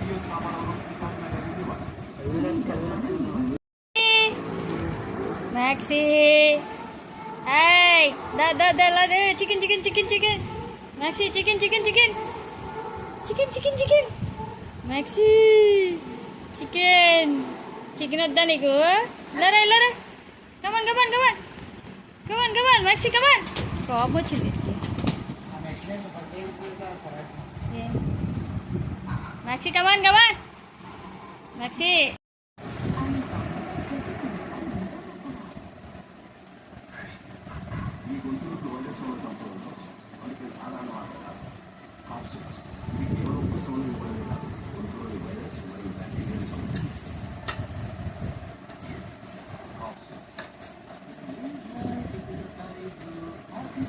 Maxi, hey, dah, chicken. Maxi, chicken. Maxi, chicken ada nih gua. Lara. Come on, Maxi, come on. Kau apa sih? Maxi, come on. Maxi.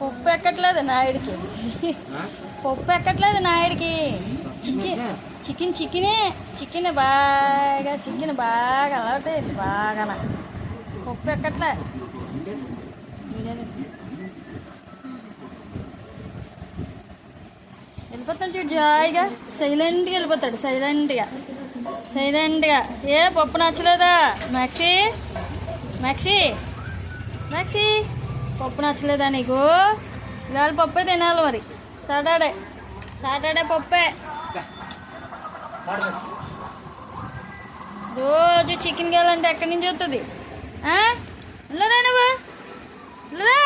పప్పు ఎక్కట్లేదు నాయుడికి. పప్పు ఎక్కట్లేదు నాయుడికి. Chicken బాగా అలవాటైంది బాగా. పప్పు ఎక్కట్లే. వెళ్ళిపోతాడు చూడు జాయిగా. సైలెంట్గా వెళ్ళిపోతాడు. సైలెంట్గా. ఏ పప్పు నచ్చలేదా మ్యాక్సీ పప్పు నచ్చలేదా నీకు? ఇవాళ పప్పే తినాలి మరి. సాటర్డే పప్పే. రోజు చికెన్ కావాలంటే ఎక్కడి నుంచి వస్తుంది? నువ్వు